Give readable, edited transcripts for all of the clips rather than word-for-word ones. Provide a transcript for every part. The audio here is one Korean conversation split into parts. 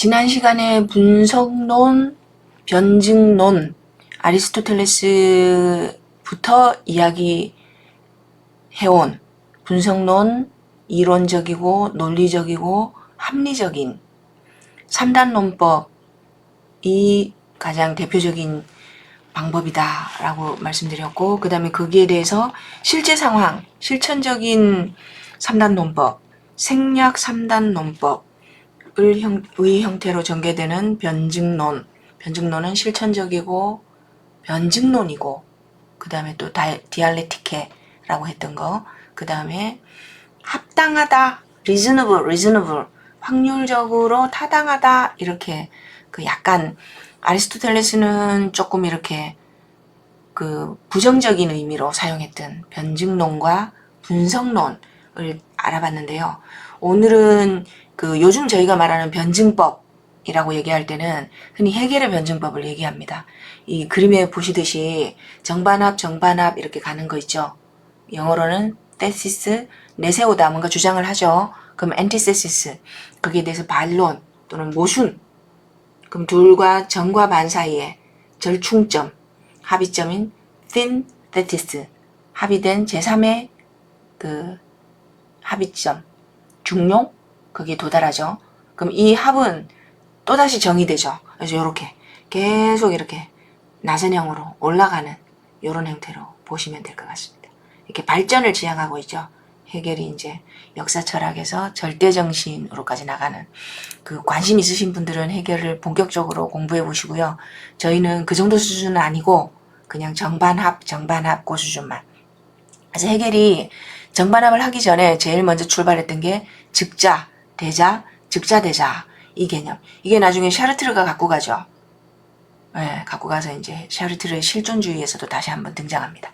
지난 시간에 분석론, 변증론, 아리스토텔레스부터 이야기해온 분석론, 이론적이고 논리적이고 합리적인 3단 논법이 가장 대표적인 방법이다 라고 말씀드렸고, 그 다음에 거기에 대해서 실제 상황, 실천적인 3단 논법, 생략 3단 논법의 형태로 전개되는 변증론, 변증론은 실천적이고 변증론이고, 그 다음에 또 디알렉티케라고 했던 거, 그 다음에 합당하다, reasonable, 확률적으로 타당하다, 이렇게 그 약간 아리스토텔레스는 조금 이렇게 그 부정적인 의미로 사용했던 변증론과 분석론을 알아봤는데요. 오늘은 그 요즘 저희가 말하는 변증법이라고 얘기할 때는 흔히 해겔의 변증법을 얘기합니다. 이 그림에 보시듯이 정반합 이렇게 가는 거 있죠. 영어로는 thesis, 내세우다, 뭔가 주장을 하죠. 그럼 antithesis, 거기에 대해서 반론 또는 모순, 그럼 둘과 정과 반 사이에 절충점, 합의점인 thin thesis, 합의된 제3의 그 합의점, 중용, 거기에 도달하죠. 그럼 이 합은 또다시 정의되죠. 그래서 이렇게 계속 이렇게 나선형으로 올라가는 이런 형태로 보시면 될 것 같습니다. 이렇게 발전을 지향하고 있죠. 해겔이 이제 역사 철학에서 절대정신으로까지 나가는, 그 관심 있으신 분들은 해겔을 본격적으로 공부해 보시고요. 저희는 그 정도 수준은 아니고 그냥 정반합 그 수준만. 그래서 해겔이 정반합을 하기 전에 제일 먼저 출발했던 게 즉자, 대자, 즉자, 대자, 이 개념. 이게 나중에 샤르트르가 갖고 가죠. 네, 갖고 가서 이제 샤르트르의 실존주의에서도 다시 한번 등장합니다.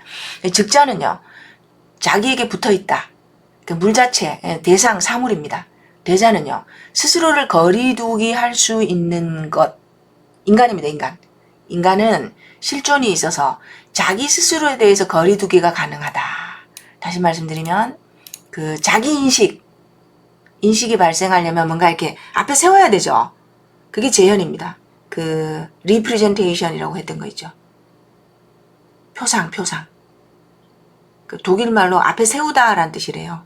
즉자는요, 자기에게 붙어 있다. 그 물 자체, 대상, 사물입니다. 대자는요, 스스로를 거리두기 할 수 있는 것, 인간입니다, 인간. 인간은 실존이 있어서 자기 스스로에 대해서 거리두기가 가능하다. 다시 말씀드리면, 그 자기 인식이 발생하려면 뭔가 이렇게 앞에 세워야 되죠. 그게 재현입니다. 그 리프레젠테이션이라고 했던 거 있죠. 표상. 그 독일 말로 앞에 세우다라는 뜻이래요.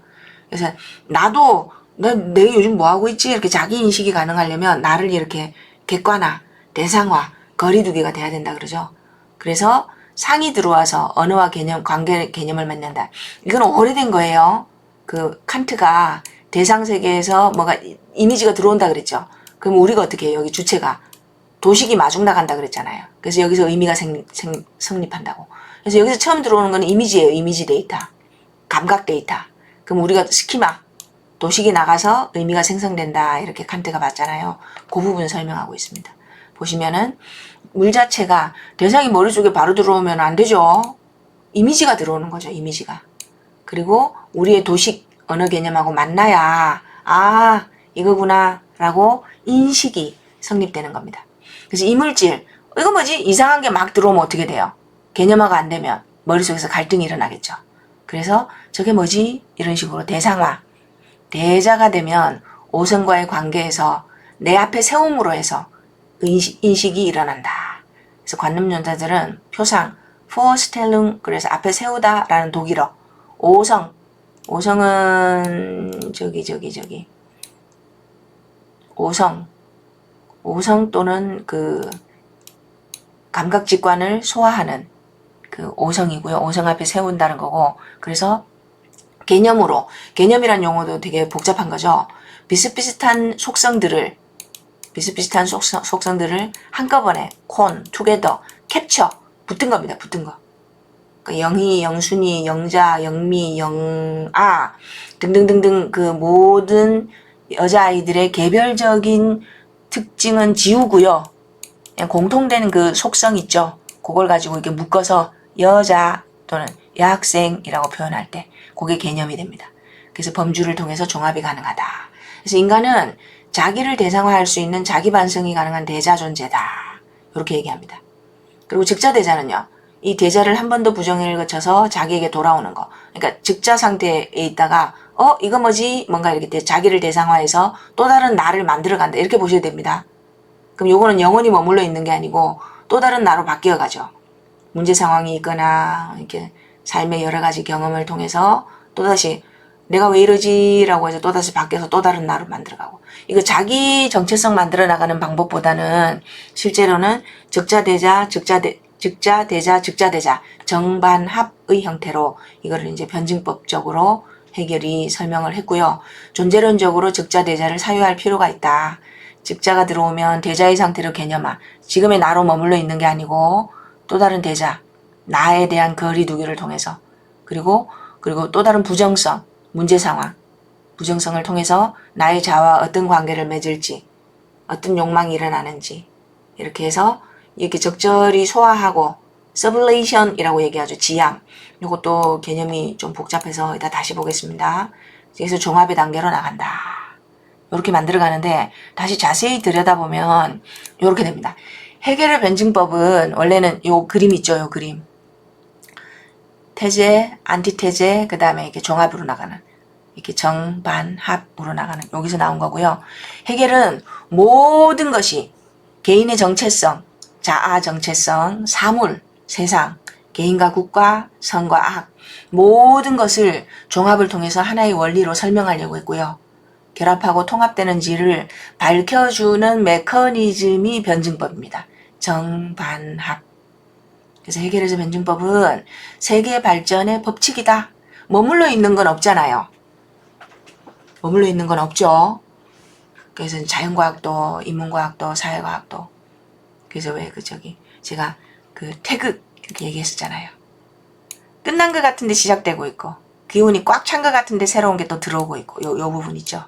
그래서 나도 내가 요즘 뭐 하고 있지? 이렇게 자기 인식이 가능하려면 나를 이렇게 객관화, 대상화, 거리두기가 돼야 된다 그러죠. 그래서 상이 들어와서 언어와 관계 개념을 맺는다. 이건 오래된 거예요. 그 칸트가 대상 세계에서 뭐가 이미지가 들어온다 그랬죠. 그럼 우리가 어떻게 해요? 여기 주체가 도식이 마중 나간다 그랬잖아요. 그래서 여기서 의미가 성립한다고. 그래서 여기서 처음 들어오는 건 이미지예요. 이미지 데이터, 감각 데이터. 그럼 우리가 스키마, 도식이 나가서 의미가 생성된다, 이렇게 칸트가 봤잖아요. 그 부분 설명하고 있습니다. 보시면은 물 자체가 대상이 머릿속에 바로 들어오면 안 되죠. 이미지가 들어오는 거죠. 이미지가. 그리고 우리의 도식 언어 개념하고 만나야 이거구나 라고 인식이 성립되는 겁니다. 그래서 이물질, 이거 뭐지? 이상한 게 막 들어오면 어떻게 돼요? 개념화가 안 되면 머릿속에서 갈등이 일어나겠죠. 그래서 저게 뭐지? 이런 식으로 대상화, 대자가 되면 오성과의 관계에서 내 앞에 세움으로 해서 인식이 일어난다. 그래서 관념론자들은 표상, vorstellung, 그래서 앞에 세우다 라는 독일어, 오성은 오성 또는 그 감각직관을 소화하는 그 오성이고요. 오성 앞에 세운다는 거고, 그래서 개념이란 용어도 되게 복잡한 거죠. 비슷비슷한 속성들을 한꺼번에 together, 캡처, 붙은 겁니다. 붙은 거. 그러니까 영희, 영순이, 영자, 영미, 영아 등등등등 그 모든 여자아이들의 개별적인 특징은 지우고요. 그냥 공통된 그 속성 있죠. 그걸 가지고 이렇게 묶어서 여자 또는 여학생이라고 표현할 때 그게 개념이 됩니다. 그래서 범주를 통해서 종합이 가능하다. 그래서 인간은 자기를 대상화할 수 있는 자기 반성이 가능한 대자 존재다. 이렇게 얘기합니다. 그리고 즉자 대자는요, 이 대자를 한 번 더 부정을 거쳐서 자기에게 돌아오는 거. 그러니까 즉자 상태에 있다가 이거 뭐지? 뭔가 이렇게 자기를 대상화해서 또 다른 나를 만들어간다. 이렇게 보셔야 됩니다. 그럼 요거는 영원히 머물러 있는 게 아니고 또 다른 나로 바뀌어 가죠. 문제 상황이 있거나 이렇게 삶의 여러 가지 경험을 통해서 또다시 내가 왜 이러지? 라고 해서 또다시 바뀌어서 또 다른 나로 만들어가고. 이거 자기 정체성 만들어 나가는 방법보다는 실제로는 적자대자, 즉자대자, 즉자대자, 정반합의 형태로 이거를 이제 변증법적으로 해결이 설명을 했고요. 존재론적으로 적자대자를 사유할 필요가 있다. 즉자가 들어오면 대자의 상태로 개념화. 지금의 나로 머물러 있는 게 아니고 또 다른 대자, 나에 대한 거리 두기를 통해서 그리고 또 다른 부정성, 문제 상황, 부정성을 통해서 나의 자아와 어떤 관계를 맺을지, 어떤 욕망이 일어나는지 이렇게 해서 이렇게 적절히 소화하고 서블레이션이라고 얘기하죠. 지향. 이것도 개념이 좀 복잡해서 이따 다시 보겠습니다. 그래서 종합의 단계로 나간다. 이렇게 만들어가는데 다시 자세히 들여다보면 이렇게 됩니다. 해겔의 변증법은 원래는 요 그림 있죠. 요 그림. 태제, 안티태제, 그 다음에 이렇게 종합으로 나가는 이렇게 정반합으로 나가는 여기서 나온 거고요. 해겔은 모든 것이 개인의 정체성, 자아 정체성, 사물, 세상, 개인과 국가, 선과 악 모든 것을 종합을 통해서 하나의 원리로 설명하려고 했고요. 결합하고 통합되는지를 밝혀주는 메커니즘이 변증법입니다. 정반합. 그래서 해겔에서 변증법은 세계 발전의 법칙이다. 머물러 있는 건 없잖아요. 머물러 있는 건 없죠. 그래서 자연과학도, 인문과학도, 사회과학도. 그래서 왜 제가 그 태극 이렇게 얘기했었잖아요. 끝난 것 같은데 시작되고 있고 기운이 꽉 찬 것 같은데 새로운 게 또 들어오고 있고 요 부분 있죠.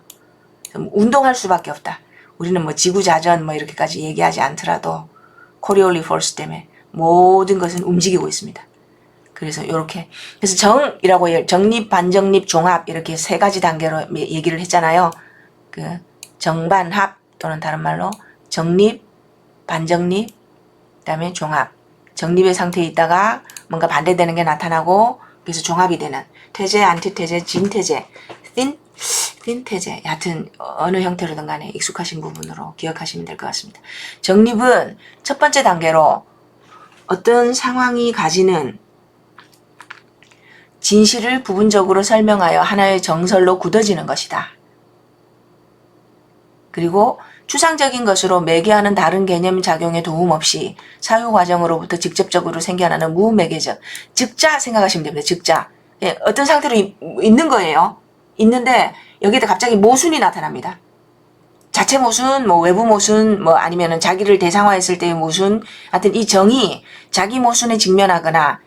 운동할 수밖에 없다. 우리는 뭐 지구자전 뭐 이렇게까지 얘기하지 않더라도 코리올리 포스 때문에 모든 것은 움직이고 있습니다. 그래서 요렇게 그래서 정이라고 정립, 반정립, 종합 이렇게 세 가지 단계로 얘기를 했잖아요. 그 정반합 또는 다른 말로 정립, 반정립, 그다음에 종합. 정립의 상태에 있다가 뭔가 반대되는 게 나타나고 그래서 종합이 되는 태제, 안티태제, 진태제, 틴태제 여하튼 어느 형태로든 간에 익숙하신 부분으로 기억하시면 될 것 같습니다. 정립은 첫 번째 단계로 어떤 상황이 가지는 진실을 부분적으로 설명하여 하나의 정설로 굳어지는 것이다. 그리고 추상적인 것으로 매개하는 다른 개념 작용에 도움 없이 사유 과정으로부터 직접적으로 생겨나는 무매개적 즉자 생각하시면 됩니다. 즉자. 예, 어떤 상태로 있는 거예요. 있는데 여기다 갑자기 모순이 나타납니다. 자체 모순, 뭐 외부 모순, 뭐 아니면은 자기를 대상화했을 때의 모순, 하여튼 이 정이 자기 모순에 직면하거나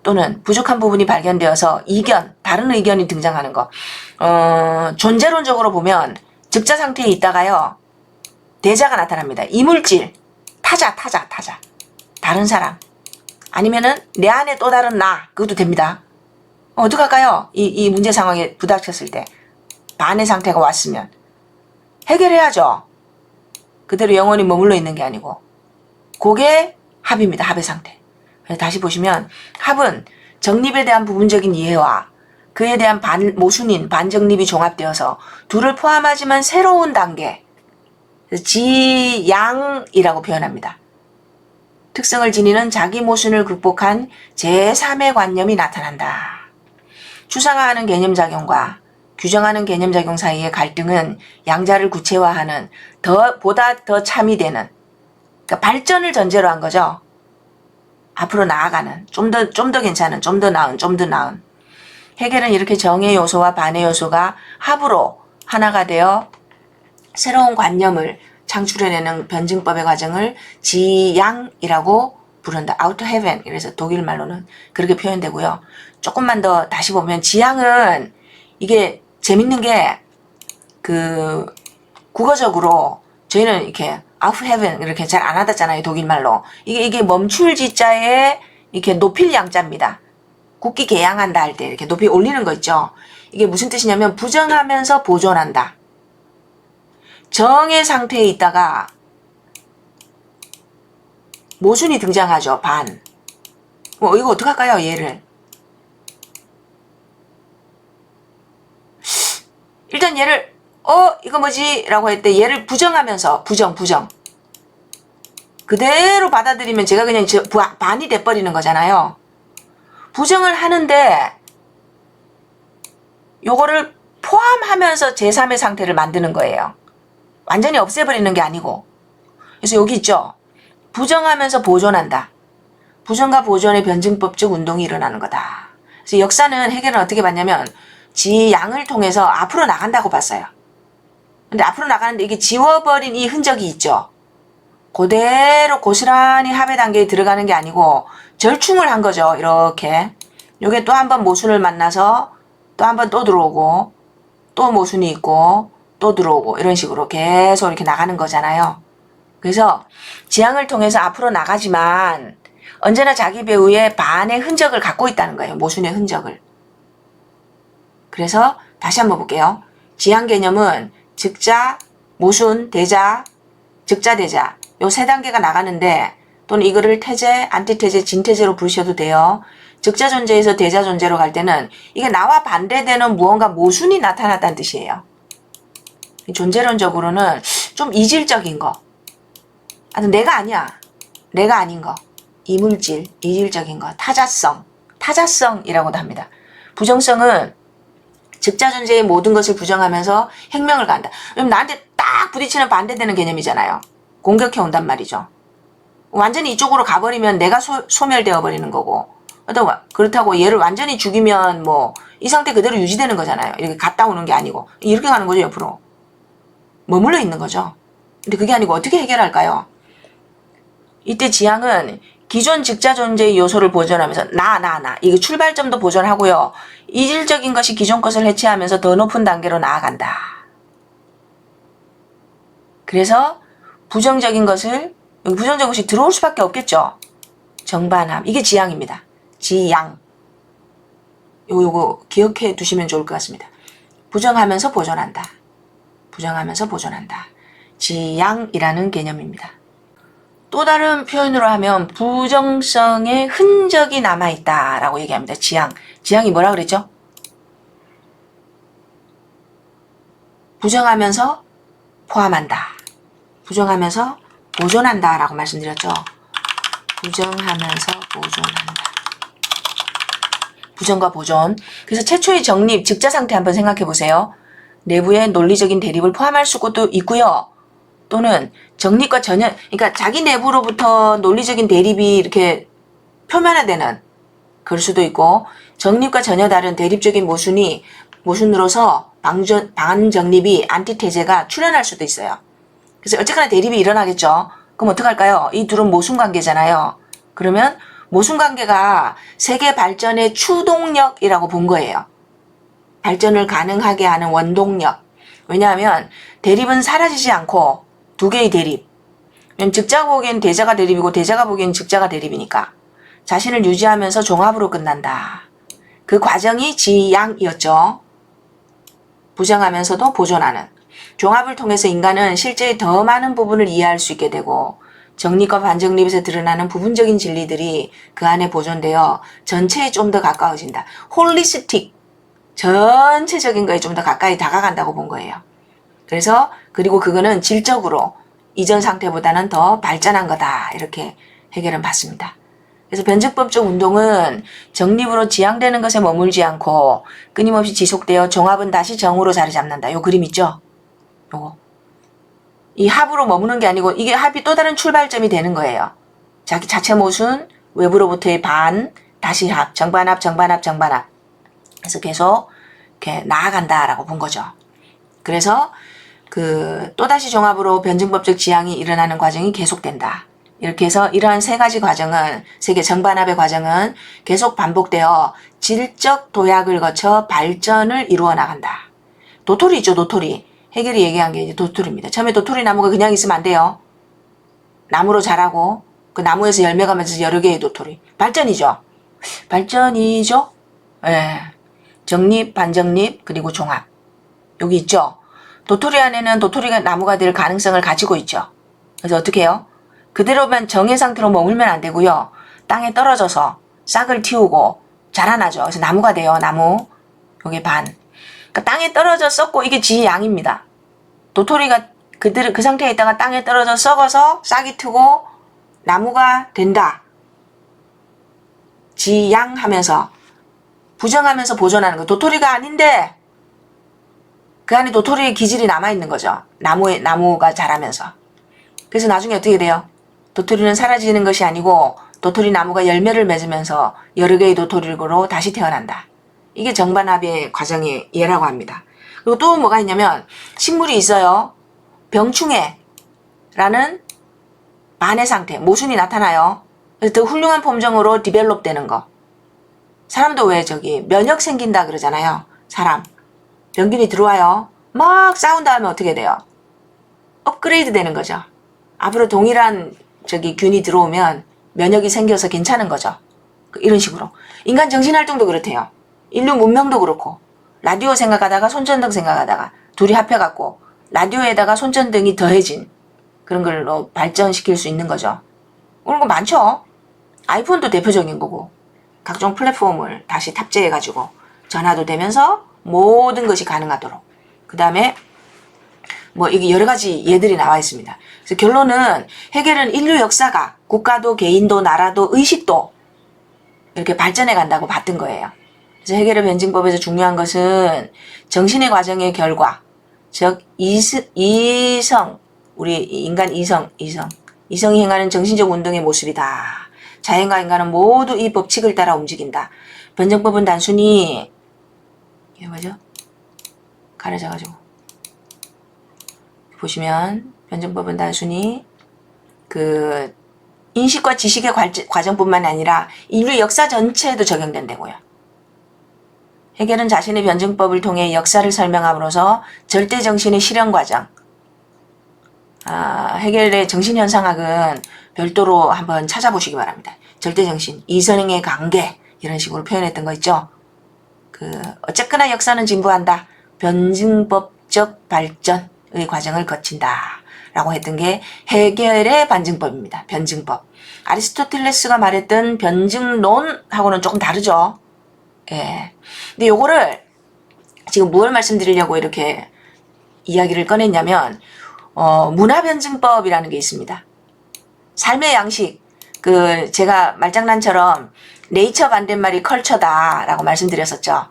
또는 부족한 부분이 발견되어서 이견, 다른 의견이 등장하는 거. 존재론적으로 보면 즉자 상태에 있다가요. 대자가 나타납니다. 이물질, 타자. 다른 사람. 아니면은 내 안에 또 다른 나. 그것도 됩니다. 어떡할까요? 이 문제 상황에 부닥쳤을 때. 반의 상태가 왔으면. 해결해야죠. 그대로 영원히 머물러 있는 게 아니고. 그게 합입니다. 합의 상태. 다시 보시면 합은 정립에 대한 부분적인 이해와 그에 대한 모순인 반정립이 종합되어서 둘을 포함하지만 새로운 단계 지양이라고 표현합니다. 특성을 지니는 자기 모순을 극복한 제3의 관념이 나타난다. 추상화하는 개념작용과 규정하는 개념작용 사이의 갈등은 양자를 구체화하는 보다 더 참이 되는 그러니까 발전을 전제로 한 거죠. 앞으로 나아가는 좀 더 괜찮은 좀 더 나은 해겔은 이렇게 정의 요소와 반의 요소가 합으로 하나가 되어 새로운 관념을 창출해내는 변증법의 과정을 지양이라고 부른다. Out of heaven. 그래서 독일 말로는 그렇게 표현되고요. 조금만 더 다시 보면 지양은 이게 재밌는 게 그 국어적으로 저희는 이렇게 out of heaven 이렇게 잘 안 하잖아요. 독일 말로. 이게 멈출 지자에 이렇게 높일 양자입니다. 국기 개양한다 할 때 이렇게 높이 올리는 거 있죠. 이게 무슨 뜻이냐면 부정하면서 보존한다. 정의 상태에 있다가 모순이 등장하죠. 반. 이거 어떡할까요? 얘를. 일단 얘를 이거 뭐지? 라고 할 때 얘를 부정하면서 부정. 그대로 받아들이면 제가 그냥 반이 돼버리는 거잖아요. 부정을 하는데 요거를 포함하면서 제3의 상태를 만드는 거예요. 완전히 없애버리는 게 아니고. 그래서 여기 있죠. 부정하면서 보존한다. 부정과 보존의 변증법적 운동이 일어나는 거다. 그래서 역사는 해결은 어떻게 봤냐면 지양을 통해서 앞으로 나간다고 봤어요. 근데 앞으로 나가는데 이게 지워버린 이 흔적이 있죠. 그대로 고스란히 합의 단계에 들어가는 게 아니고 절충을 한 거죠. 이렇게. 요게 또 한 번 모순을 만나서 또 한 번 또 들어오고 또 모순이 있고 또 들어오고 이런 식으로 계속 이렇게 나가는 거잖아요. 그래서 지향을 통해서 앞으로 나가지만 언제나 자기 배우의 반의 흔적을 갖고 있다는 거예요. 모순의 흔적을. 그래서 다시 한번 볼게요. 지향 개념은 즉자, 모순, 대자, 즉자, 대자 요 세 단계가 나가는데 또는 이거를 태제, 안티태제, 진태제로 부르셔도 돼요. 즉자 존재에서 대자 존재로 갈 때는 이게 나와 반대되는 무언가 모순이 나타났다는 뜻이에요. 존재론적으로는 좀 이질적인 거. 내가 아니야. 내가 아닌 거. 이물질, 이질적인 거. 타자성이라고도 합니다. 부정성은 즉자 존재의 모든 것을 부정하면서 행명을 간다. 그럼 나한테 딱 부딪히는 반대되는 개념이잖아요. 공격해 온단 말이죠. 완전히 이쪽으로 가버리면 내가 소멸되어 버리는 거고. 그렇다고 얘를 완전히 죽이면 뭐 이 상태 그대로 유지되는 거잖아요. 이렇게 갔다 오는 게 아니고 이렇게 가는 거죠. 옆으로 머물러 있는 거죠. 근데 그게 아니고 어떻게 해결할까요? 이때 지향은 기존 즉자 존재의 요소를 보존하면서 나 이거 출발점도 보존하고요. 이질적인 것이 기존 것을 해체하면서 더 높은 단계로 나아간다. 그래서 부정적인 것을 부정적인 것이 들어올 수밖에 없겠죠. 정반합 이게 지향입니다. 지양 요거 기억해 두시면 좋을 것 같습니다. 부정하면서 보존한다. 부정하면서 보존한다. 지양이라는 개념입니다. 또 다른 표현으로 하면 부정성의 흔적이 남아있다 라고 얘기합니다. 지향이 뭐라 그랬죠? 부정하면서 포함한다. 부정하면서 보존한다 라고 말씀드렸죠. 부정하면서 보존한다. 부정과 보존. 그래서 최초의 정립, 즉자 상태 한번 생각해 보세요. 내부의 논리적인 대립을 포함할 수도 있고요. 또는 정립과 전혀, 그러니까 자기 내부로부터 논리적인 대립이 이렇게 표면화되는 그럴 수도 있고, 정립과 전혀 다른 대립적인 모순으로서 반정립이 안티테제가 출현할 수도 있어요. 그래서 어쨌거나 대립이 일어나겠죠. 그럼 어떡할까요? 이 둘은 모순관계잖아요. 그러면 모순관계가 세계 발전의 추동력이라고 본 거예요. 발전을 가능하게 하는 원동력. 왜냐하면 대립은 사라지지 않고 두 개의 대립. 왜냐면 즉자가 보기엔 대자가 대립이고 대자가 보기엔 즉자가 대립이니까 자신을 유지하면서 종합으로 끝난다. 그 과정이 지양이었죠. 부정하면서도 보존하는. 종합을 통해서 인간은 실제의 더 많은 부분을 이해할 수 있게 되고 정립과 반정립에서 드러나는 부분적인 진리들이 그 안에 보존되어 전체에 좀 더 가까워진다. 홀리스틱, 전체적인 거에 좀 더 가까이 다가간다고 본 거예요. 그래서 그리고 그거는 질적으로 이전 상태보다는 더 발전한 거다. 이렇게 해결은 받습니다. 그래서 변증법적 운동은 정립으로 지향되는 것에 머물지 않고 끊임없이 지속되어 종합은 다시 정으로 자리 잡는다. 요 그림 있죠? 요거. 이 합으로 머무는 게 아니고 이게 합이 또 다른 출발점이 되는 거예요. 자기 자체 모순, 외부로부터의 반, 다시 합, 정반합. 그래서 계속 이렇게 나아간다라고 본 거죠. 그래서 또다시 종합으로 변증법적 지향이 일어나는 과정이 계속된다. 이렇게 해서 이러한 세 가지 과정은, 세계 정반합의 과정은 계속 반복되어 질적 도약을 거쳐 발전을 이루어 나간다. 도토리 있죠, 도토리. 해결이 얘기한 게 이제 도토리입니다. 처음에 도토리 나무가 그냥 있으면 안 돼요. 나무로 자라고 그 나무에서 열매가 맺어서 여러 개의 도토리. 발전이죠. 예. 정립, 반정립, 그리고 종합. 여기 있죠. 도토리 안에는 도토리가 나무가 될 가능성을 가지고 있죠. 그래서 어떻게 해요? 그대로만 정의 상태로 머물면 안 되고요. 땅에 떨어져서 싹을 틔우고 자라나죠. 그래서 나무가 돼요. 나무. 요게 반. 그러니까 땅에 떨어져 썩고 이게 지양입니다. 도토리가 그 상태에 있다가 땅에 떨어져 썩어서 싹이 트고 나무가 된다. 지양하면서 부정하면서 보존하는 거. 도토리가 아닌데 그 안에 도토리의 기질이 남아있는 거죠. 나무가 자라면서. 그래서 나중에 어떻게 돼요? 도토리는 사라지는 것이 아니고 도토리 나무가 열매를 맺으면서 여러 개의 도토리로 다시 태어난다. 이게 정반합의 과정의 예라고 합니다. 그리고 또 뭐가 있냐면 식물이 있어요. 병충해라는 반의 상태, 모순이 나타나요. 그래서 더 훌륭한 품종으로 디벨롭 되는 거. 사람도 왜 면역 생긴다 그러잖아요. 사람. 병균이 들어와요. 막 싸운 다음에 어떻게 돼요? 업그레이드 되는 거죠. 앞으로 동일한 균이 들어오면 면역이 생겨서 괜찮은 거죠. 이런 식으로. 인간 정신활동도 그렇대요. 인류 문명도 그렇고 라디오 생각하다가 손전등 생각하다가 둘이 합해갖고 라디오에다가 손전등이 더해진 그런 걸로 발전시킬 수 있는 거죠. 그런 거 많죠. 아이폰도 대표적인 거고 각종 플랫폼을 다시 탑재해가지고 전화도 되면서 모든 것이 가능하도록. 그 다음에 뭐 이게 여러 가지 예들이 나와 있습니다. 그래서 결론은 해겔은 인류 역사가 국가도 개인도 나라도 의식도 이렇게 발전해 간다고 봤던 거예요. 그래서 해겔의 변증법에서 중요한 것은 정신의 과정의 결과, 즉 이성, 우리 인간 이성이 행하는 정신적 운동의 모습이다. 자연과 인간은 모두 이 법칙을 따라 움직인다. 변증법은 단순히 이게 뭐죠? 가려져가지고 보시면 변증법은 단순히 그 인식과 지식의 과정뿐만 아니라 인류 역사 전체에도 적용된다고요. 해겔은 자신의 변증법을 통해 역사를 설명함으로써 절대정신의 실현 과정, 해겔의 정신현상학은 별도로 한번 찾아보시기 바랍니다. 절대정신, 이성의 관계 이런 식으로 표현했던 거 있죠. 어쨌거나 역사는 진보한다. 변증법적 발전의 과정을 거친다. 라고 했던 게 해겔의 반증법입니다. 변증법. 아리스토텔레스가 말했던 변증론하고는 조금 다르죠. 예. 근데 요거를 지금 무엇을 말씀드리려고 이렇게 이야기를 꺼냈냐면, 문화변증법이라는 게 있습니다. 삶의 양식. 제가 말장난처럼 네이처 반대말이 컬처다라고 말씀드렸었죠.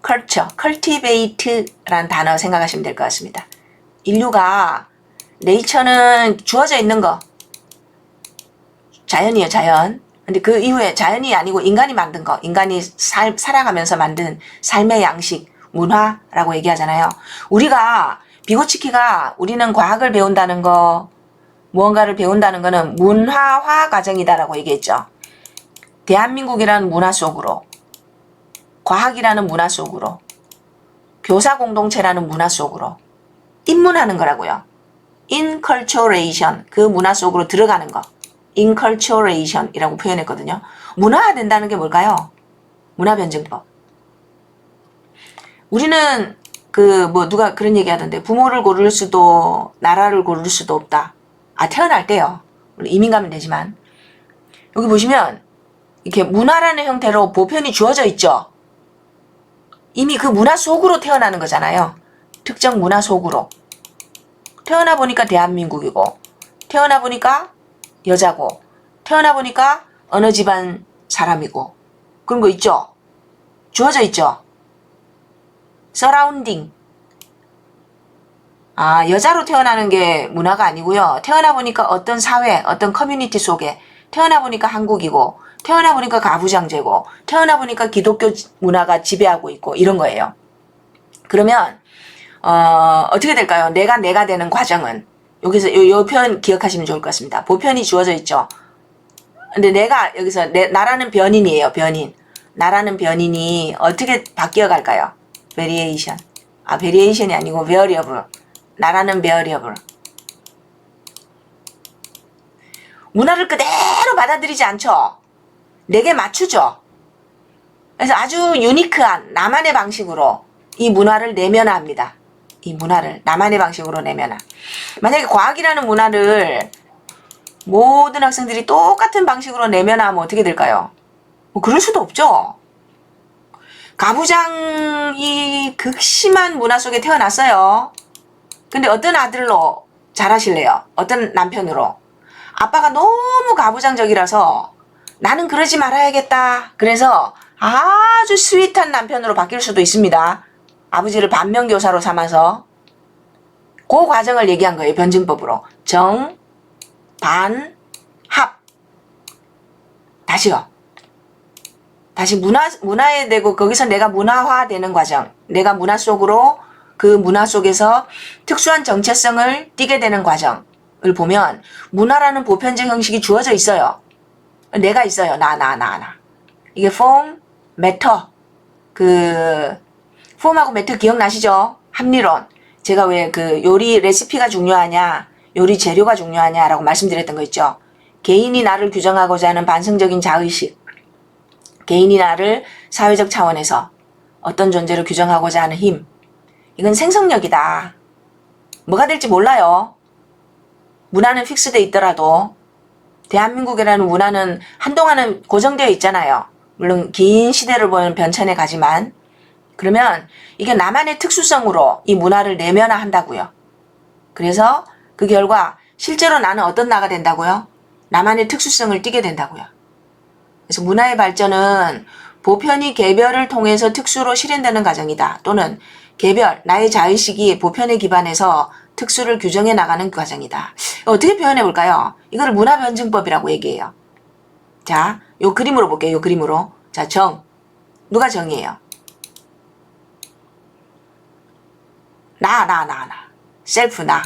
컬처, cultivate라는 단어 생각하시면 될 것 같습니다. 인류가 네이처는 주어져 있는 거. 자연이에요, 자연. 근데 그 이후에 자연이 아니고 인간이 만든 거. 인간이 살아가면서 만든 삶의 양식, 문화라고 얘기하잖아요. 우리가 비고치키가 우리는 과학을 배운다는 거, 무언가를 배운다는 거는 문화화 과정이다라고 얘기했죠. 대한민국이라는 문화 속으로, 과학이라는 문화 속으로, 교사 공동체라는 문화 속으로 입문하는 거라고요. inculturation, 그 문화 속으로 들어가는 거. inculturation이라고 표현했거든요. 문화화된다는 게 뭘까요? 문화변증법. 우리는 누가 그런 얘기 하던데 부모를 고를 수도 나라를 고를 수도 없다. 태어날 때요. 이민 가면 되지만 여기 보시면 이렇게 문화라는 형태로 보편이 주어져 있죠. 이미 그 문화 속으로 태어나는 거잖아요. 특정 문화 속으로. 태어나 보니까 대한민국이고, 태어나 보니까 여자고, 태어나 보니까 어느 집안 사람이고, 그런 거 있죠. 주어져 있죠. 서라운딩. 여자로 태어나는 게 문화가 아니고요. 태어나 보니까 어떤 사회, 어떤 커뮤니티 속에, 태어나 보니까 한국이고, 태어나 보니까 가부장제고, 태어나 보니까 기독교 문화가 지배하고 있고, 이런 거예요. 그러면 어떻게 될까요? 내가 되는 과정은 여기서 요 표현 기억하시면 좋을 것 같습니다. 보편이 주어져 있죠. 근데 내가 여기서 나라는 변인이에요. 변인. 나라는 변인이 어떻게 바뀌어 갈까요? variation. variation이 아니고 variable. 나라는 variable. 문화를 그대로 받아들이지 않죠. 내게 맞추죠. 그래서 아주 유니크한 나만의 방식으로 이 문화를 내면화합니다. 이 문화를 나만의 방식으로 내면화. 만약에 과학이라는 문화를 모든 학생들이 똑같은 방식으로 내면화하면 어떻게 될까요? 뭐 그럴 수도 없죠. 가부장이 극심한 문화 속에 태어났어요. 근데 어떤 아들로 자라실래요? 어떤 남편으로? 아빠가 너무 가부장적이라서 나는 그러지 말아야겠다. 그래서 아주 스윗한 남편으로 바뀔 수도 있습니다. 아버지를 반면교사로 삼아서. 그 과정을 얘기한 거예요. 변증법으로. 정, 반, 합. 다시요. 다시 문화에 되고 거기서 내가 문화화되는 과정. 내가 문화 속으로 그 문화 속에서 특수한 정체성을 띠게 되는 과정을 보면 문화라는 보편적 형식이 주어져 있어요. 내가 있어요. 나. 이게 form, matter. form하고 matter 기억나시죠? 합리론. 제가 왜 요리 레시피가 중요하냐, 요리 재료가 중요하냐라고 말씀드렸던 거 있죠. 개인이 나를 규정하고자 하는 반성적인 자의식. 개인이 나를 사회적 차원에서 어떤 존재로 규정하고자 하는 힘. 이건 생성력이다. 뭐가 될지 몰라요. 문화는 픽스돼 있더라도 대한민국이라는 문화는 한동안은 고정되어 있잖아요. 물론 긴 시대를 보면 변천에 가지만 그러면 이게 나만의 특수성으로 이 문화를 내면화한다고요. 그래서 그 결과 실제로 나는 어떤 나가 된다고요? 나만의 특수성을 띠게 된다고요. 그래서 문화의 발전은 보편이 개별을 통해서 특수로 실현되는 과정이다. 또는 개별, 나의 자의식이 보편에 기반해서 특수를 규정해 나가는 과정이다. 어떻게 표현해 볼까요? 이거를 문화변증법이라고 얘기해요. 자, 요 그림으로 볼게요. 요 그림으로. 자, 정. 누가 정이에요? 나. 셀프 나.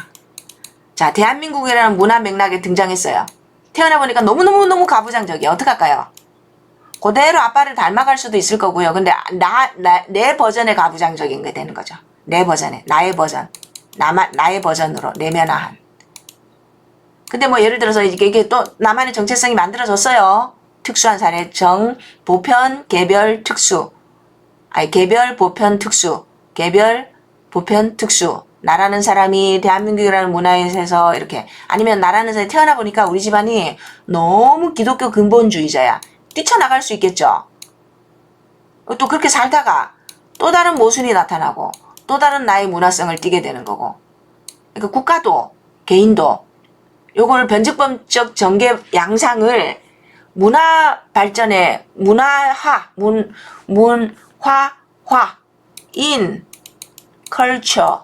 자, 대한민국이라는 문화 맥락에 등장했어요. 태어나 보니까 너무너무 가부장적이야. 어떡할까요? 그대로 아빠를 닮아갈 수도 있을 거고요. 근데 내 버전의 가부장적인 게 되는 거죠. 내 버전에. 나의 버전. 나의 버전으로 내면화한. 근데 뭐 예를 들어서 이게 또 나만의 정체성이 만들어졌어요. 특수한 사례. 정, 보편, 개별, 특수. 개별, 보편, 특수. 개별, 보편, 특수. 나라는 사람이 대한민국이라는 문화에서 이렇게. 아니면 나라는 사람이 태어나 보니까 우리 집안이 너무 기독교 근본주의자야. 뛰쳐나갈 수 있겠죠. 또 그렇게 살다가 또 다른 모순이 나타나고 또 다른 나의 문화성을 띠게 되는 거고. 그러니까 국가도 개인도 요걸 변증법적 전개 양상을 문화 발전의 문화화, in culture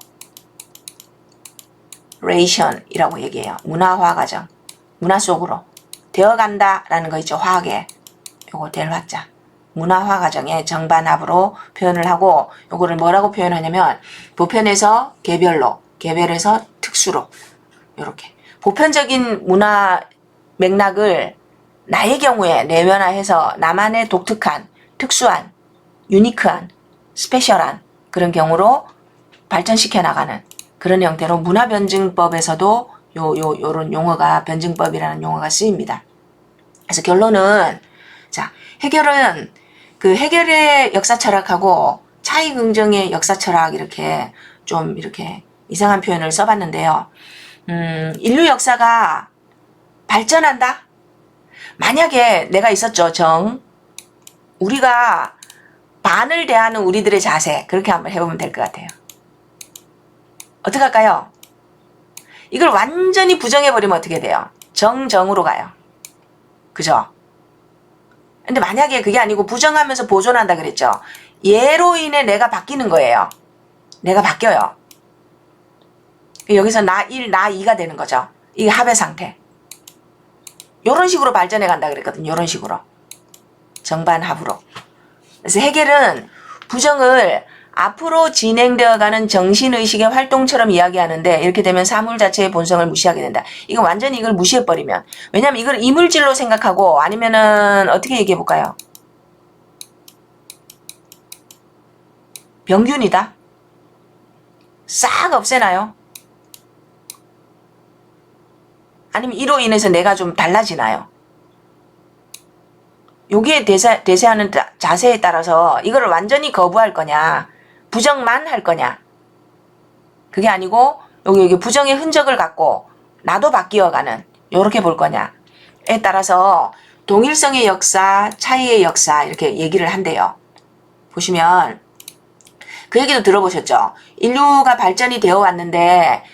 ration이라고 얘기해요. 문화화 과정. 문화 속으로 되어간다라는 거 있죠. 화학에. 요거 될 화자. 문화화 과정의 정반합으로 표현을 하고 요거를 뭐라고 표현하냐면 보편에서 개별로, 개별에서 특수로 요렇게 보편적인 문화 맥락을 나의 경우에 내면화해서 나만의 독특한, 특수한, 유니크한, 스페셜한 그런 경우로 발전시켜 나가는 그런 형태로 문화변증법에서도 요런 용어가 변증법이라는 용어가 쓰입니다. 그래서 결론은 자, 해결은 해결의 역사 철학하고 차이 긍정의 역사 철학 이렇게 좀 이렇게 이상한 표현을 써봤는데요. 인류 역사가 발전한다? 만약에 내가 있었죠. 우리가 반을 대하는 우리들의 자세 그렇게 한번 해보면 될 것 같아요. 어떻게 할까요? 이걸 완전히 부정해버리면 어떻게 돼요? 정으로 가요. 그죠? 근데 만약에 그게 아니고 부정하면서 보존한다 그랬죠. 얘로 인해 내가 바뀌는 거예요. 내가 바뀌어요. 여기서 나 1, 나 2가 되는 거죠. 이게 합의 상태. 요런 식으로 발전해 간다 그랬거든요. 요런 식으로. 정반합으로. 그래서 해겔은 부정을 앞으로 진행되어가는 정신의식의 활동처럼 이야기하는데 이렇게 되면 사물 자체의 본성을 무시하게 된다. 이거 완전히 이걸 무시해버리면. 왜냐면 이걸 이물질로 생각하고 아니면은 어떻게 얘기해볼까요? 병균이다. 싹 없애나요? 아니면 이로 인해서 내가 좀 달라지나요? 여기에 대세하는 자세에 따라서 이거를 완전히 거부할 거냐 부정만 할 거냐 그게 아니고 여기 부정의 흔적을 갖고 나도 바뀌어가는 요렇게 볼 거냐에 따라서 동일성의 역사 차이의 역사 이렇게 얘기를 한대요. 보시면 그 얘기도 들어보셨죠. 인류가 발전이 되어 왔는데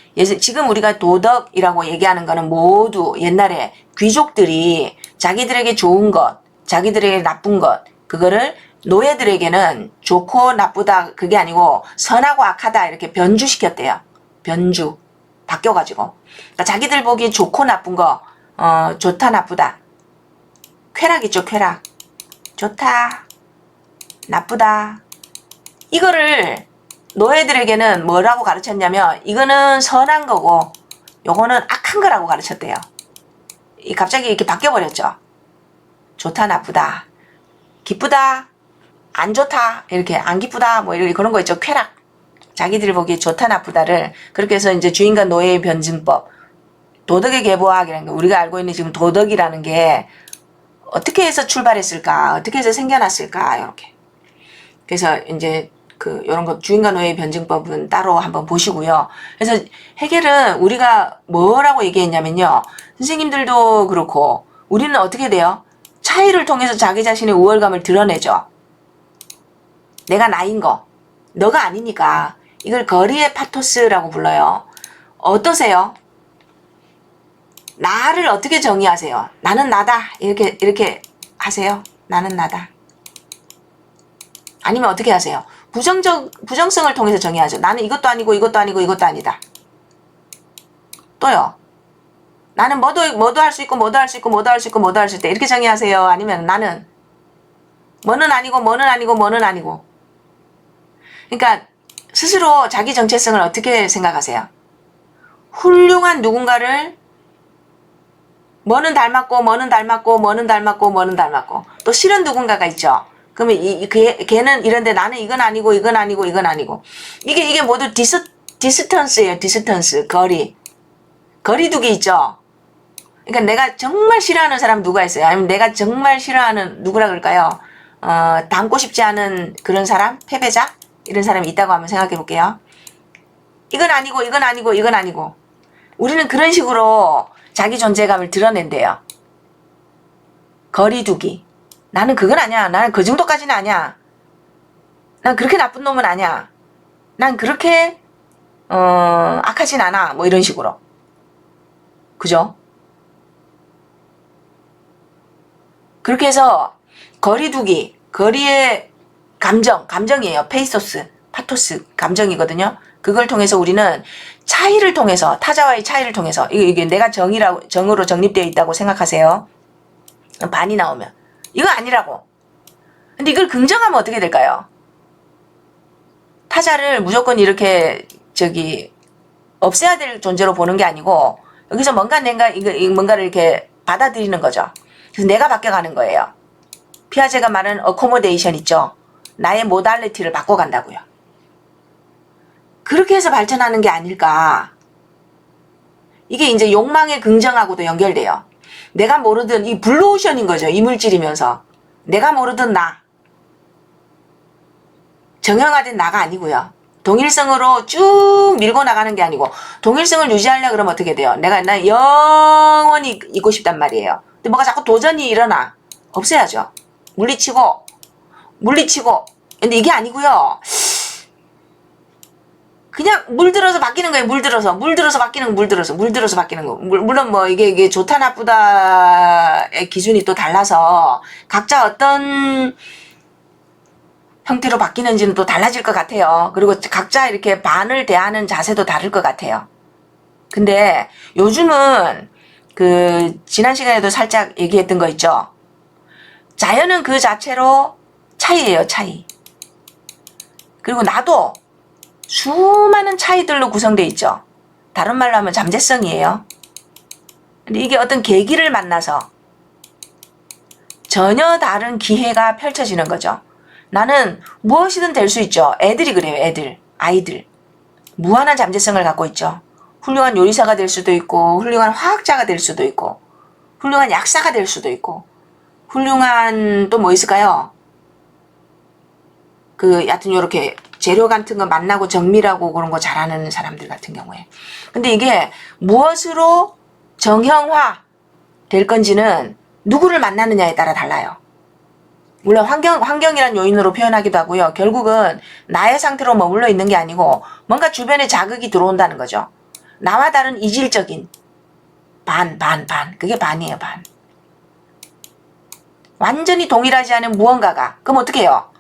지금 우리가 도덕이라고 얘기하는 거는 모두 옛날에 귀족들이 자기들에게 좋은 것, 자기들에게 나쁜 것, 그거를 노예들에게는 좋고 나쁘다 그게 아니고 선하고 악하다 이렇게 변주시켰대요. 변주. 바뀌어가지고. 그러니까 자기들 보기에 좋고 나쁜 거, 좋다 나쁘다. 쾌락 있죠, 쾌락. 좋다, 나쁘다. 이거를 노예들에게는 뭐라고 가르쳤냐면 이거는 선한 거고 요거는 악한 거라고 가르쳤대요. 갑자기 이렇게 바뀌어버렸죠. 좋다 나쁘다, 기쁘다 안 좋다, 이렇게 안 기쁘다 뭐 이런 그런 거 있죠. 쾌락. 자기들 보기에 좋다 나쁘다를 그렇게 해서 이제 주인과 노예의 변증법, 도덕의 계보학이라는 거, 우리가 알고 있는 지금 도덕이라는 게 어떻게 해서 출발했을까, 어떻게 해서 생겨났을까, 이렇게. 그래서 이제 요런 거 주인과 노예의 변증법은 따로 한번 보시고요. 그래서 해겔은 우리가 뭐라고 얘기했냐면요. 선생님들도 그렇고 우리는 어떻게 돼요? 차이를 통해서 자기 자신의 우월감을 드러내죠. 내가 나인 거, 너가 아니니까. 이걸 거리의 파토스라고 불러요. 어떠세요? 나를 어떻게 정의하세요? 나는 나다. 이렇게 하세요. 나는 나다. 아니면 어떻게 하세요? 부정성을 통해서 정의하죠. 나는 이것도 아니고 이것도 아니고 이것도 아니다. 또요. 나는 뭐도 할 수 있고 뭐도 할 수 있고 뭐도 할 수 있고 뭐도 할 수 있다. 이렇게 정의하세요. 아니면 나는 뭐는 아니고 뭐는 아니고 뭐는 아니고. 그러니까 스스로 자기 정체성을 어떻게 생각하세요? 훌륭한 누군가를 뭐는 닮았고 뭐는 닮았고 뭐는 닮았고 뭐는 닮았고 또 싫은 누군가가 있죠. 그러면 걔는 이런데 나는 이건 아니고 이건 아니고 이건 아니고. 이게 모두 디스턴스예요. 디스턴스. 거리두기 있죠. 그러니까 내가 정말 싫어하는 사람 누가 있어요? 아니면 내가 정말 싫어하는 누구라 그럴까요? 닮고 싶지 않은 그런 사람? 패배자? 이런 사람이 있다고 한번 생각해 볼게요. 이건 아니고 이건 아니고 이건 아니고. 우리는 그런 식으로 자기 존재감을 드러낸대요. 거리두기. 나는 그건 아니야. 나는 그 정도까지는 아니야. 난 그렇게 나쁜 놈은 아니야. 난 그렇게 악하진 않아. 뭐 이런 식으로. 그죠? 그렇게 해서 거리두기, 거리의 감정이에요. 파토스, 감정이거든요. 그걸 통해서 우리는 차이를 통해서, 타자와의 차이를 통해서, 이게 내가 정으로 정립되어 있다고 생각하세요. 반이 나오면. 이거 아니라고. 근데 이걸 긍정하면 어떻게 될까요? 타자를 무조건 이렇게, 없애야 될 존재로 보는 게 아니고, 여기서 뭔가를 이렇게 받아들이는 거죠. 그래서 내가 바뀌어가는 거예요. 피아제가 말하는 어코모데이션 있죠? 나의 모달리티를 바꿔간다고요. 그렇게 해서 발전하는 게 아닐까. 이게 이제 욕망의 긍정하고도 연결돼요. 내가 모르던 이 블루오션인 거죠. 이물질이면서. 내가 모르던 나. 정형화된 나가 아니고요. 동일성으로 쭉 밀고 나가는 게 아니고 동일성을 유지하려고 그러면 어떻게 돼요? 나 영원히 있고 싶단 말이에요. 근데 뭐가 자꾸 도전이 일어나. 없애야죠. 물리치고. 근데 이게 아니고요. 그냥 물들어서 바뀌는 거예요. 물들어서 바뀌는 거. 물들어서 바뀌는 거. 물론 뭐 이게 좋다 나쁘다의 기준이 또 달라서 각자 어떤 형태로 바뀌는지는 또 달라질 것 같아요. 그리고 각자 이렇게 반을 대하는 자세도 다를 것 같아요. 근데 요즘은 지난 시간에도 살짝 얘기했던 거 있죠. 자연은 그 자체로 차이예요, 차이. 그리고 나도 수많은 차이들로 구성되어 있죠. 다른 말로 하면 잠재성이에요. 근데 이게 어떤 계기를 만나서 전혀 다른 기회가 펼쳐지는 거죠. 나는 무엇이든 될 수 있죠. 애들이 그래요. 아이들. 무한한 잠재성을 갖고 있죠. 훌륭한 요리사가 될 수도 있고 훌륭한 화학자가 될 수도 있고 훌륭한 약사가 될 수도 있고 훌륭한 또 뭐 있을까요? 여하튼 요렇게 재료 같은 거 만나고 정밀하고 그런 거 잘하는 사람들 같은 경우에. 근데 이게 무엇으로 정형화 될 건지는 누구를 만나느냐에 따라 달라요. 물론 환경이란 요인으로 표현하기도 하고요. 결국은 나의 상태로 머물러 있는 게 아니고 뭔가 주변에 자극이 들어온다는 거죠. 나와 다른 이질적인 반. 그게 반이에요, 반. 완전히 동일하지 않은 무언가가. 그럼 어떻게 해요?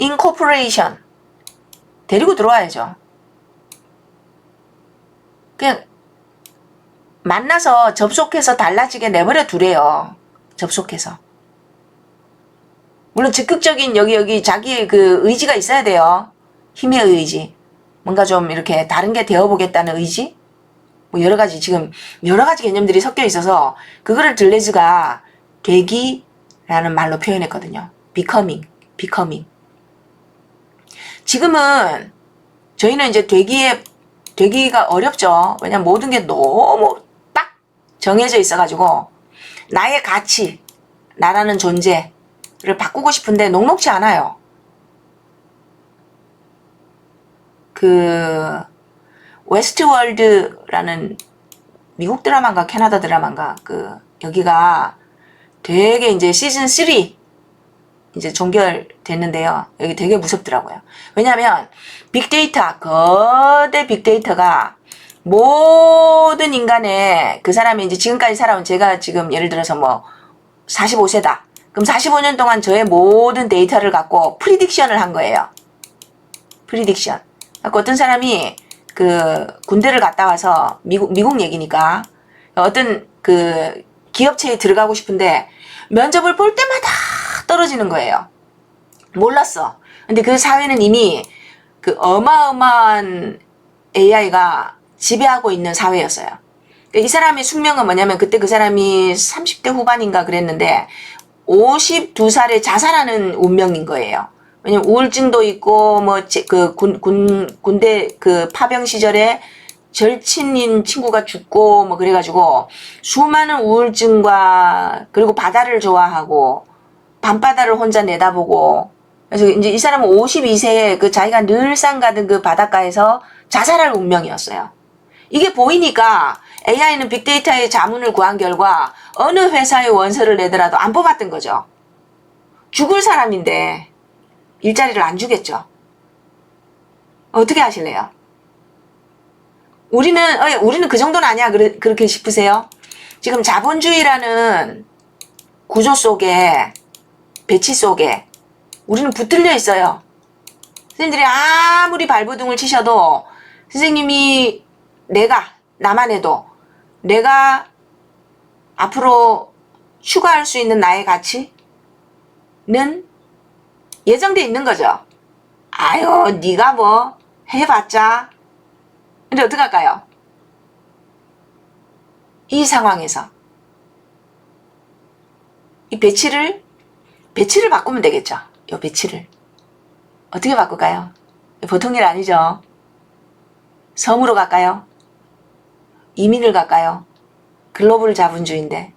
incorporation. 데리고 들어와야죠. 그냥 만나서 접속해서 달라지게 내버려 두래요. 접속해서. 물론 적극적인 여기 자기의 그 의지가 있어야 돼요. 힘의 의지. 뭔가 좀 이렇게 다른 게 되어보겠다는 의지? 뭐 여러 가지 개념들이 섞여 있어서 그거를 들레즈가 되기라는 말로 표현했거든요. becoming. 지금은 저희는 이제 되기가 어렵죠. 왜냐면 모든 게 너무 딱 정해져 있어가지고 나의 가치, 나라는 존재를 바꾸고 싶은데 녹록지 않아요. 그 웨스트월드라는 미국 드라마인가 캐나다 드라마인가 여기가 되게 이제 시즌 3 이제 종결됐는데요. 여기 되게 무섭더라고요. 왜냐하면 빅데이터, 거대 빅데이터가 모든 인간의 그 사람이 이제 지금까지 살아온 제가 지금 예를 들어서 뭐 45세다. 그럼 45년 동안 저의 모든 데이터를 갖고 프리딕션을 한 거예요. 프리딕션. 그러니까 어떤 사람이 그 군대를 갔다 와서 미국 얘기니까 어떤 그 기업체에 들어가고 싶은데 면접을 볼 때마다 떨어지는 거예요. 몰랐어. 근데 그 사회는 이미 그 어마어마한 AI가 지배하고 있는 사회였어요. 이 사람의 숙명은 뭐냐면 그때 그 사람이 30대 후반인가 그랬는데 52살에 자살하는 운명인 거예요. 왜냐면 우울증도 있고 뭐 그 군대 그 파병 시절에 절친인 친구가 죽고 뭐 그래가지고 수많은 우울증과 그리고 바다를 좋아하고 밤바다를 혼자 내다보고 그래서 이제 이 사람은 52세에 그 자기가 늘상 가던 그 바닷가에서 자살할 운명이었어요. 이게 보이니까 AI는 빅데이터의 자문을 구한 결과 어느 회사에 원서를 내더라도 안 뽑았던 거죠. 죽을 사람인데 일자리를 안 주겠죠. 어떻게 하실래요? 우리는 그 정도는 아니야. 그렇게 싶으세요? 지금 자본주의라는 구조 속에, 배치 속에, 우리는 붙들려 있어요. 선생님들이 아무리 발버둥을 치셔도, 선생님이 나만 해도, 내가 앞으로 추가할 수 있는 나의 가치는 예정돼 있는 거죠. 아유, 네가 뭐 해봤자. 근데 어떡할까요? 이 상황에서 이 배치를 바꾸면 되겠죠. 이 배치를 어떻게 바꿀까요? 보통 일 아니죠. 섬으로 갈까요? 이민을 갈까요? 글로벌 자본주의인데.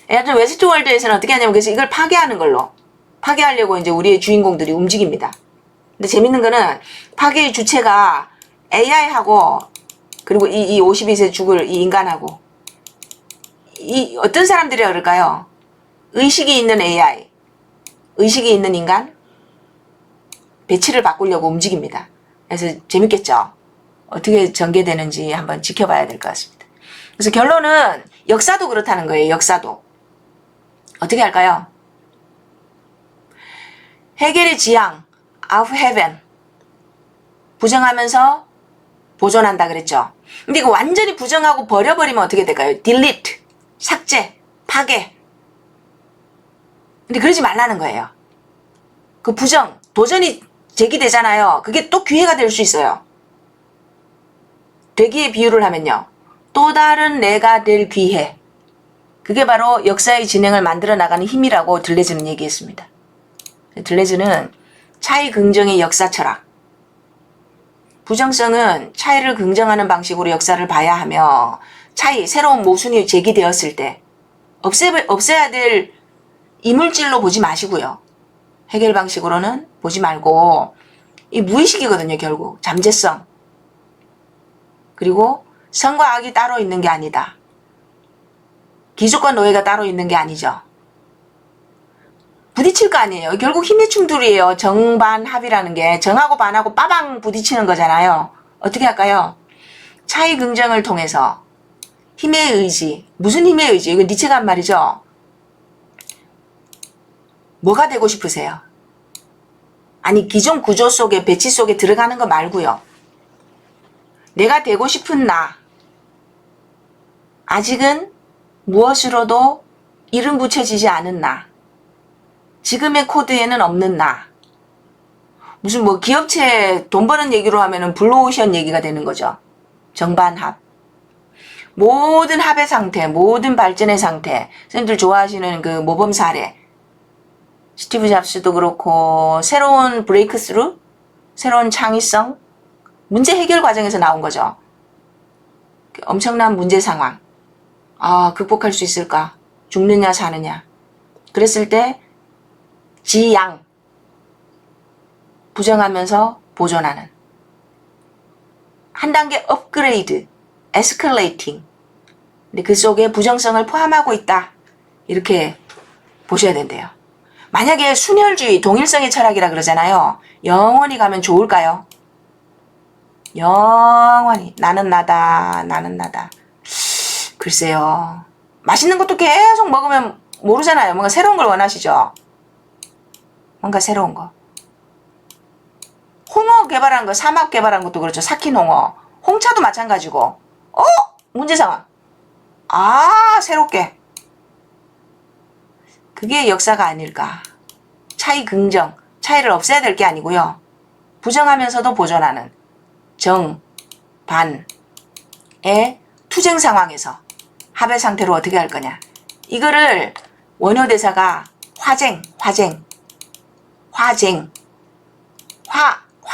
예를 웨스트월드에서는 어떻게 하냐면 그래서 이걸 파괴하는 걸로 파괴하려고 이제 우리의 주인공들이 움직입니다. 근데 재밌는 거는 파괴의 주체가 AI하고 그리고 이 52세 죽을 이 인간하고 이 어떤 사람들이라 그럴까요? 의식이 있는 AI, 의식이 있는 인간, 배치를 바꾸려고 움직입니다. 그래서 재밌겠죠? 어떻게 전개되는지 한번 지켜봐야 될 것 같습니다. 그래서 결론은 역사도 그렇다는 거예요. 역사도. 어떻게 할까요? 헤겔의 지향, of heaven. 부정하면서 보존한다 그랬죠. 근데 이거 완전히 부정하고 버려버리면 어떻게 될까요? delete, 삭제, 파괴. 근데 그러지 말라는 거예요. 그 부정, 도전이 제기되잖아요. 그게 또 기회가 될 수 있어요. 되기의 비유를 하면요. 또 다른 내가 될 기회. 그게 바로 역사의 진행을 만들어 나가는 힘이라고 들레즈는 얘기했습니다. 들레즈는 차이 긍정의 역사 철학. 부정성은 차이를 긍정하는 방식으로 역사를 봐야 하며 새로운 모순이 제기되었을 때 없애야 될 이물질로 보지 마시고요. 해결 방식으로는 보지 말고 이 무의식이거든요. 결국 잠재성. 그리고 선과 악이 따로 있는 게 아니다. 기족과 노예가 따로 있는 게 아니죠. 부딪힐 거 아니에요. 결국 힘의 충돌이에요. 정반합이라는 게 정하고 반하고 빠방 부딪히는 거잖아요. 어떻게 할까요? 차이 긍정을 통해서 힘의 의지, 무슨 힘의 의지? 이거 니체가 한 말이죠. 뭐가 되고 싶으세요? 아니 기존 구조 속에 배치 속에 들어가는 거 말고요. 내가 되고 싶은 나. 아직은 무엇으로도 이름 붙여지지 않은 나. 지금의 코드에는 없는 나. 무슨 뭐 기업체 돈 버는 얘기로 하면은 블루오션 얘기가 되는 거죠. 정반합. 모든 합의 상태, 모든 발전의 상태. 선생님들 좋아하시는 그 모범 사례. 스티브 잡스도 그렇고 새로운 브레이크스루, 새로운 창의성, 문제 해결 과정에서 나온 거죠. 엄청난 문제 상황. 아, 극복할 수 있을까? 죽느냐 사느냐. 그랬을 때 지양, 부정하면서 보존하는. 한 단계 업그레이드, 에스컬레이팅. 근데 그 속에 부정성을 포함하고 있다. 이렇게 보셔야 된대요. 만약에 순혈주의, 동일성의 철학이라 그러잖아요. 영원히 가면 좋을까요? 영원히. 나는 나다, 나는 나다. 글쎄요. 맛있는 것도 계속 먹으면 모르잖아요. 뭔가 새로운 걸 원하시죠? 뭔가 새로운 거. 홍어 개발한 거, 사막 개발한 것도 그렇죠. 삭힌 홍어. 홍차도 마찬가지고. 문제 상황. 아, 새롭게. 그게 역사가 아닐까. 차이 긍정. 차이를 없애야 될 게 아니고요. 부정하면서도 보존하는 정, 반의 투쟁 상황에서 합의 상태로 어떻게 할 거냐. 이거를 원효대사가 화쟁.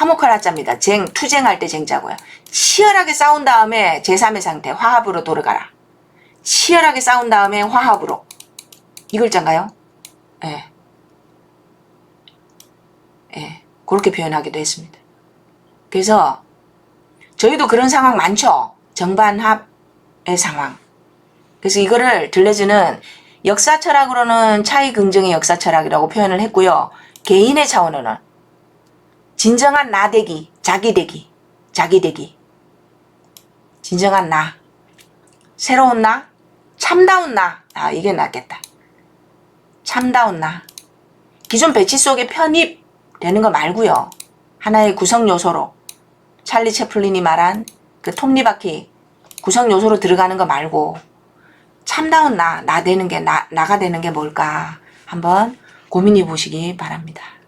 화목할 화자입니다. 투쟁할 때 쟁자고요. 치열하게 싸운 다음에 제3의 상태, 화합으로 돌아가라. 치열하게 싸운 다음에 화합으로. 이 글자인가요? 예. 예. 그렇게 표현하기도 했습니다. 그래서 저희도 그런 상황 많죠. 정반합의 상황. 그래서 이거를 들레즈는 역사 철학으로는 차이 긍정의 역사 철학이라고 표현을 했고요. 개인의 차원으로는 진정한 나되기, 자기되기. 진정한 나, 새로운 나, 참다운 나. 아, 이게 낫겠다. 참다운 나. 기존 배치 속에 편입되는 거 말고요. 하나의 구성 요소로 찰리 채플린이 말한 그 톱니바퀴 구성 요소로 들어가는 거 말고 참다운 나 되는 게 나가 되는 게 뭘까 한번 고민해 보시기 바랍니다.